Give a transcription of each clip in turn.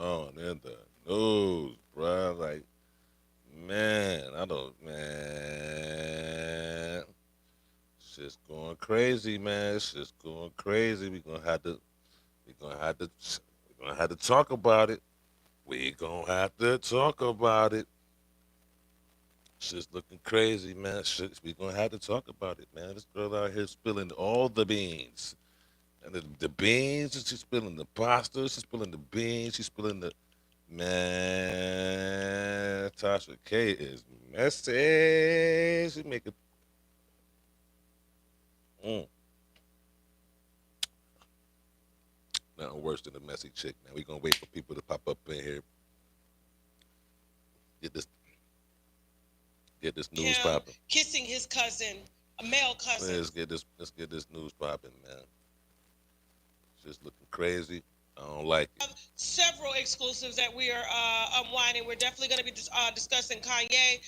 on in the news, bruh? Like, man, I don't, man. Shit's going crazy, man. Shit's going crazy. We're gonna have to talk about it. We gonna have to talk about it. Shit's looking crazy, man. Shit, we gonna have to talk about it, man. This girl out here spilling all the beans. And the beans, she's spilling the pasta, she's spilling the beans, she's spilling the man. Tasha K is messy. She make it mm, nothing worse than a messy chick, man. We gonna wait for people to pop up in here, get this get this news Him popping. kissing his cousin, a male cousin. Let's get this news popping, man. It's just looking crazy. I don't like it. Several exclusives that we are unwinding. We're definitely going to be discussing Kanye,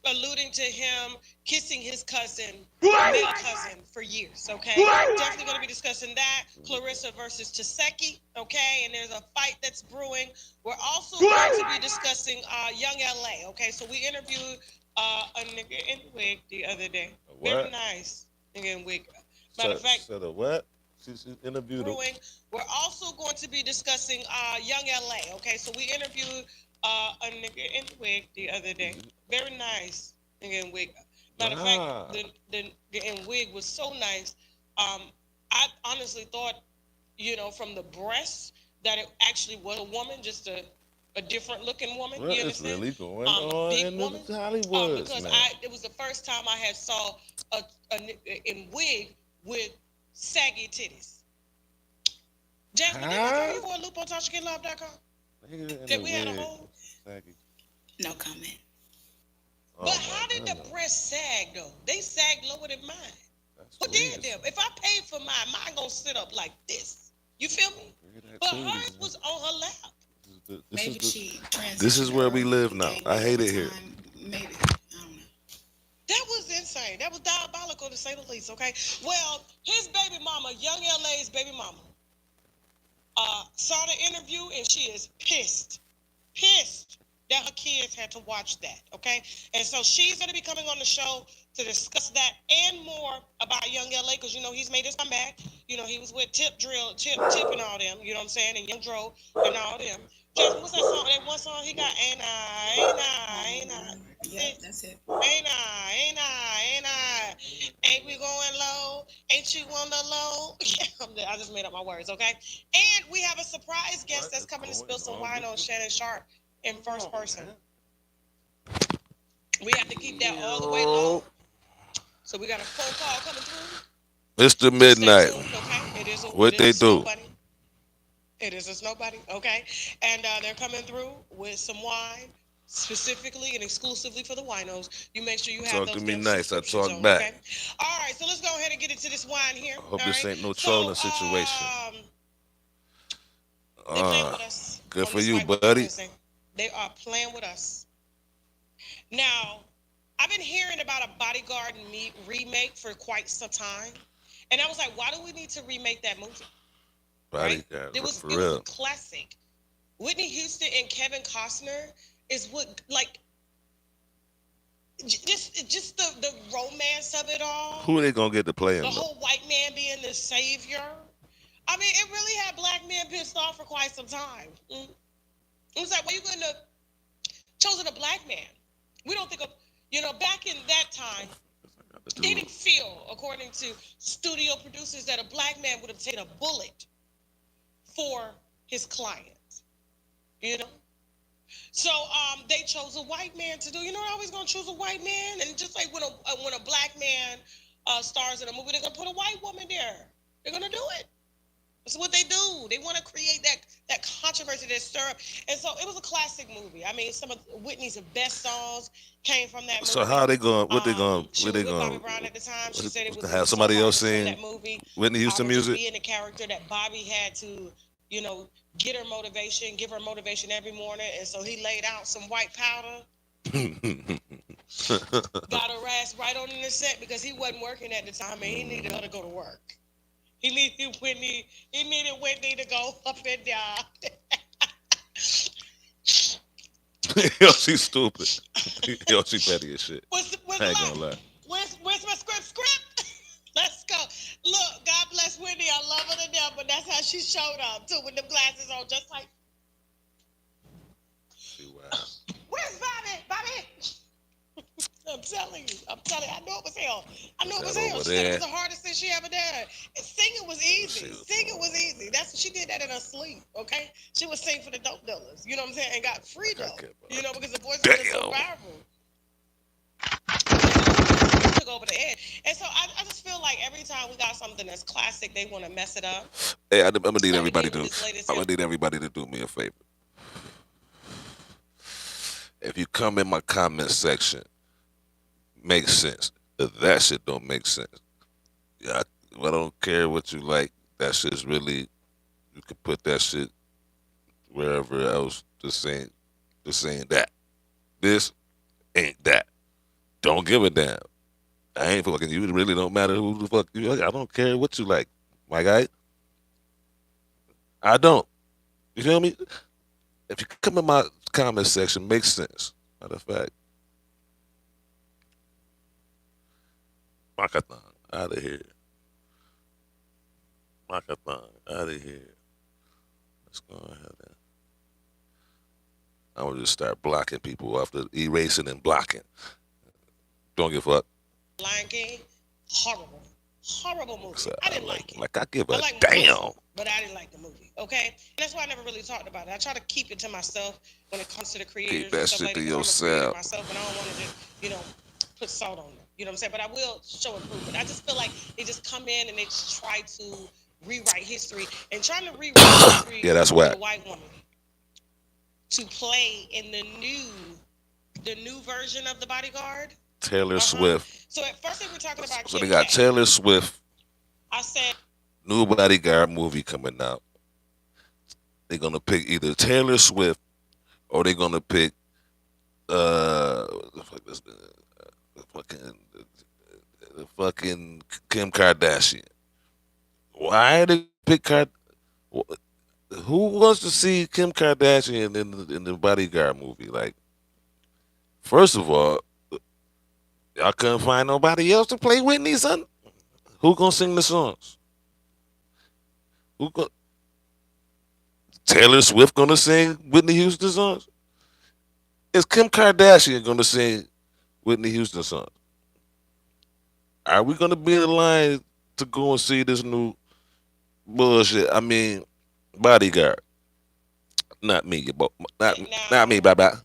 alluding to him kissing his cousin, male cousin, for years. Okay, definitely going to be discussing that. Clarissa versus Taseki. Okay, and there's a fight that's brewing. We're also going to be discussing Young LA. Okay, so we interviewed a nigga in wig the other day. Very What? nice nigga in wig. Matter of fact, Said a what? She interviewed him. brewing. We're also going to be discussing Young LA. Okay, so we interviewed a nigga in wig the other day. Very nice nigga in wig. Matter of fact, the in wig was so nice. I honestly thought, from the breasts that it actually was a woman, just a different looking woman. What You is understand? really going on Big in woman. the Hollywood, Because man? it was the first time I had saw a nigga in wig with saggy titties. Jasmine, didn't I throw you for a loop on TashaKLove.com? That we had a whole. Saggy. No comment. Oh But how did the breast sag though? They sagged lower than mine. What did them? If I paid for mine gonna sit up like this. You feel me? But hers was on her lap. Maybe she transitioned. This is where we live now. I hate it here. Maybe. I don't know. That was insane. That was diabolical to say the least, okay? Well, his baby mama, Young LA's baby mama, saw the interview and she is pissed that her kids had to watch that, okay? And so she's going to be coming on the show to discuss that and more about Young LA because, he's made his comeback. He was with Tip and all them, you know what I'm saying, and Young Dro and all them. Jasmine, what's that song? That one song he got, ain't I? Yeah, that's it. Ain't we going low? Ain't you on the low? I just made up my words, okay? And we have a surprise guest that's coming to spill some wine on Shannon Sharp in first person. We have to keep that all the way low. So we got a phone call coming through. It's the midnight. Stay tuned, okay? What they do? It is a snow bunny, okay? And they're coming through with some wine, specifically and exclusively for the winos. You make sure you have Talk those to me damn nice. I subscriptions talk on, back. okay? All right, so let's go ahead and get into this wine here. I hope all this right? ain't no trolling situation. They playing with us. Good on for this you, Fight buddy. Wednesday. They are playing with us. Now, I've been hearing about a Bodyguard remake for quite some time. And I was like, why do we need to remake that movie? Right? Bodyguard, It was for a real. classic. Whitney Houston and Kevin Costner is what just the romance of it all. Who are they gonna get to play him The though? whole white man being the savior. I mean, it really had black men pissed off for quite some time. It was like, why you couldn't have chosen a black man? We don't think of, back in that time, they didn't feel, according to studio producers, that a black man would have taken a bullet for his client. You know? So they chose a white man to do. They're always gonna choose a white man, and just like when a black man stars in a movie, they're gonna put a white woman there. They're gonna do it. That's what they do. They want to create that controversy, that stir up. And so it was a classic movie. I mean, some of Whitney's best songs came from that movie. So how they going? What they going? She What was they with Bobby going? Brown at the time. She said it was Have so somebody hard else to film sing that movie. Whitney Houston Just music? being the character that Bobby had to, get her motivation, give her motivation every morning. And so he laid out some white powder. Got her ass right on in the set because he wasn't working at the time and he needed her to go to work. He needed Whitney to go up and down. Yo, she's stupid. Yo, she petty as shit. Where's I the ain't gonna line? lie. Where's my script? Let's go. Look, God bless Whitney. I love her to death, but that's how she showed up too, with them glasses on, just like, She wild. where's Bobby? Bobby. I'm telling you. I'm telling you. I know it was hell. I know it was That hell. over She said it there. was the hardest thing she ever did. And singing was She easy. was Singing was easy. That's she did that in her sleep. Okay, she was singing for the dope dealers. You know what I'm saying? And got free like I dope. care You about. know, because the voice was just so Damn. powerful. Took over the edge. And so I just feel like every time we got something that's classic, they want to mess it up. Hey, I'm gonna need Like they everybody did with to. this latest I'm hit. gonna need everybody to do me a favor. If you come in my comment section, make sense. If that shit don't make sense, yeah, I don't care what you like. That shit's really. You can put that shit wherever else. Just saying that. This ain't that. Don't give a damn. I ain't fucking you. It really don't matter who the fuck you like. I don't care what you like. My guy, I don't. You feel me? If you come in my comment section, makes sense. Matter of fact, Makathon, out of here. Makathon, out of here. Let's go ahead and I'm gonna just start blocking people after erasing and blocking. Don't give a fuck. Lion King, horrible, horrible movie. So I didn't like it. like I give I a like damn. Mufasa, but I didn't like the movie. Okay, and that's why I never really talked about it. I try to keep it to myself when it comes to the Keep creators and that stuff shit like to that, because I'm a creator yourself. myself, and I don't want to just, put salt on it. You know what I'm saying? But I will show improvement. I just feel like they just come in and they just try to rewrite history, and trying to rewrite history Yeah, that's with a whack. white woman to play in the new version of the Bodyguard. Taylor Uh-huh. Swift. So at first they were talking about So they Kim got K. Taylor Swift I said, new bodyguard movie coming out. They're gonna pick either Taylor Swift or they're gonna pick the fuck this, the fucking the fucking Kim Kardashian. Why are they gonna pick Who wants to see Kim Kardashian in the bodyguard movie? Like, first of all, y'all couldn't find nobody else to play Whitney, son. Who gonna sing the songs? Who go- Taylor Swift gonna sing Whitney Houston songs? Is Kim Kardashian gonna sing Whitney Houston songs? Are we gonna be in the line to go and see this new bullshit? I mean, bodyguard. Not me, not not me, now, bye bye.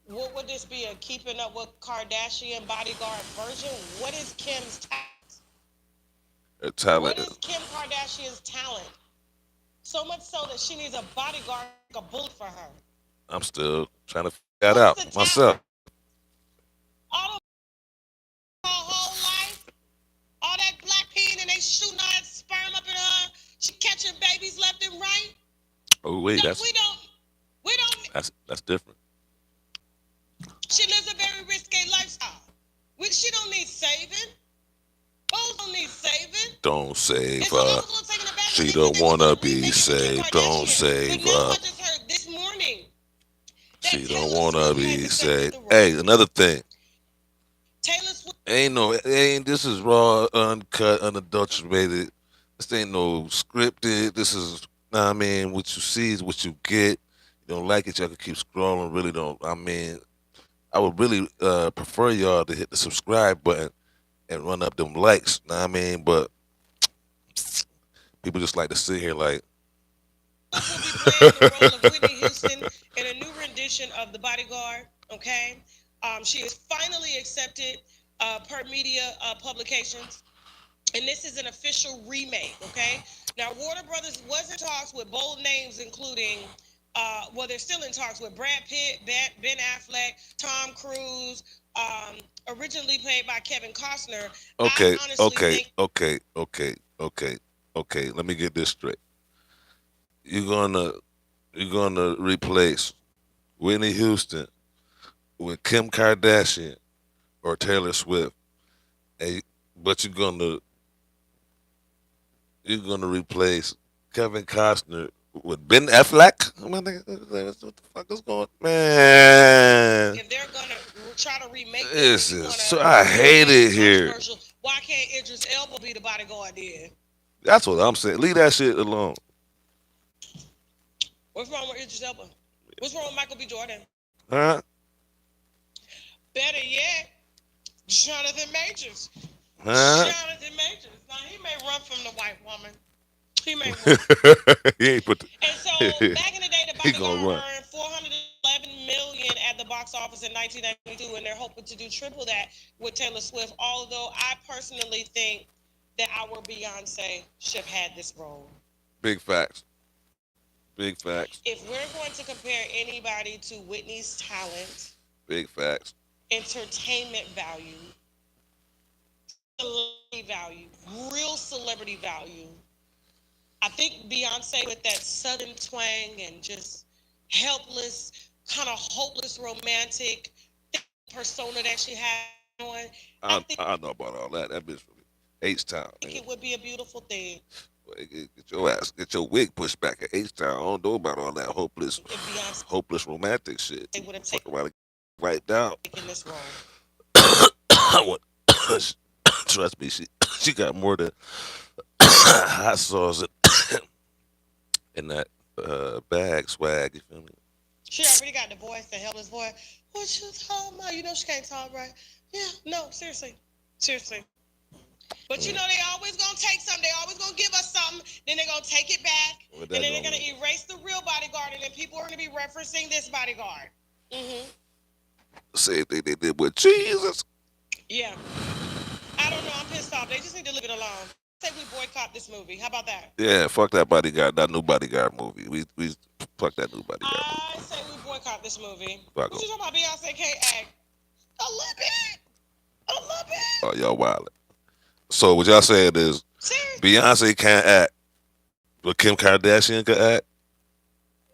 what would this be, a Keeping Up with Kardashian Bodyguard version? What is Kim's talent? What Talent. is Kim Kardashian's talent? So much so that she needs a bodyguard like a bullet for her. I'm still trying to figure that What's out the myself. talent? All her whole life, all that black peen and they shooting all that sperm up in her. She catching babies left and right. Oh wait, No, we don't. that's different. She lives a very risque lifestyle. She don't need saving. Bulls don't need saving. Don't And save so I her. was a little taken aback when She they said don't they was wanna going to be remake it with Kim saved. Don't Kardashian. save But now her. I just heard this morning that She don't Taylor wanna Swift has be accepted saved. the role. Hey, another thing. Taylor Swift. Ain't no ain't this is raw, uncut, unadulterated. This ain't no scripted. This is I mean, what you see is what you get. You don't like it, y'all can keep scrolling. Really don't I mean I would really prefer y'all to hit the subscribe button and run up them likes. Know what I mean? But people just like to sit here like Will be playing the role of Whitney Houston in a new rendition of The Bodyguard. Okay, she is finally accepted per media publications, and this is an official remake. Okay, now Warner Brothers was in talks with bold names, including. Well, they're still in talks with Brad Pitt, Ben Affleck, Tom Cruise, originally played by Kevin Costner. I okay, honestly okay, think okay, okay, okay, okay. Let me get this straight. You're gonna you're gonna replace Whitney Houston with Kim Kardashian or Taylor Swift, and, but you're gonna replace Kevin Costner. With Ben Affleck. I'm like, what the fuck is going, man? If they're gonna try to remake this and This you is wanna so. I do a hate major it here. controversial, why can't Idris Elba be the bodyguard then? That's what I'm saying. Leave that shit alone. What's wrong with Idris Elba? What's wrong with Michael B. Jordan? Huh? Better yet, Jonathan Majors. Huh? Jonathan Majors. Now he may run from the white woman. He may run. He ain't put And so the, back in the day, the he gonna bodyguard run. earned 411 million at the box office in 1992, and they're hoping to do triple that with Taylor Swift. Although I personally think that our Beyonce should have had this role. Big facts. Big facts. If we're going to compare anybody to Whitney's talent, Big facts. entertainment value, celebrity value, real celebrity value, I think Beyonce with that southern twang and just helpless, kind of hopeless, romantic persona that she had on, I think I know about all that. That bitch from H Town. it would be a beautiful thing Get your ass, get your wig pushed back at H Town. I don't know about all that if Beyonce hopeless romantic shit. would have Fuck around and right down. taken this role. I want- Trust me, she got more than hot sauce in that bag swag. You feel me? She already got the voice, the helpless voice. What you talking about? You know she can't talk right. Yeah, no, seriously. Seriously. But you know they always gonna take something. They always gonna give us something. Then they're gonna take it back, What and that then they're gonna gonna erase the real bodyguard, and then people are gonna be referencing this bodyguard. same thing they did with Jesus. Yeah. I don't know. I'm pissed off. They just need to leave it alone. Say we boycott this movie. How about that? Yeah, fuck that bodyguard, that new bodyguard movie. We fuck that new bodyguard movie. I say we boycott this movie. Fuck What 'em. you talking about? Beyonce can't act. A little bit. A little bit. Oh, y'all wild. So what y'all saying is Seriously. Beyonce can't act, but Kim Kardashian can act.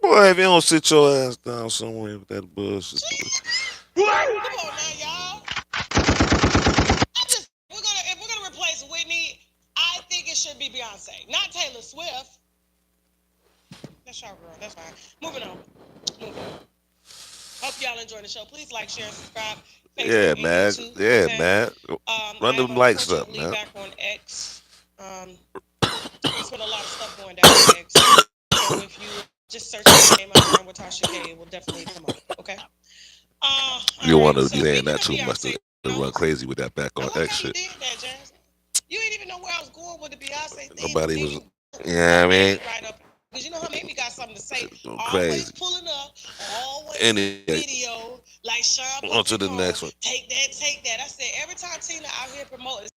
Boy, if you don't sit your ass down somewhere with that bullshit. Come on now, y'all. I'm just if we're gonna replace Whitney, I think it should be Beyonce, not Taylor Swift. That's y'all girl. That's fine. Moving on. Moving on. Hope y'all enjoy the show. Please like, share, and subscribe. Facebook Yeah, and man. YouTube, Yeah, okay? man. Run I am them likes up, unfortunately man. back on X. There's been a lot of stuff going down on X. So if you just search my name out there with Tasha K, it will definitely come up. Okay. You don't All want right. to So be saying speaking that of too much Beyonce, to run crazy with that back I on like X how you shit. did that, James. You ain't even know where I was going with the Beyonce thing. Nobody Then was. you Yeah, I mean, right up. Because you know how Mamie got something to say. shit going Always crazy. pulling up, always in Anyway, video, like Sean on to Puffy the Cole. next one. Take that, take that. I said every time Tina out here promoting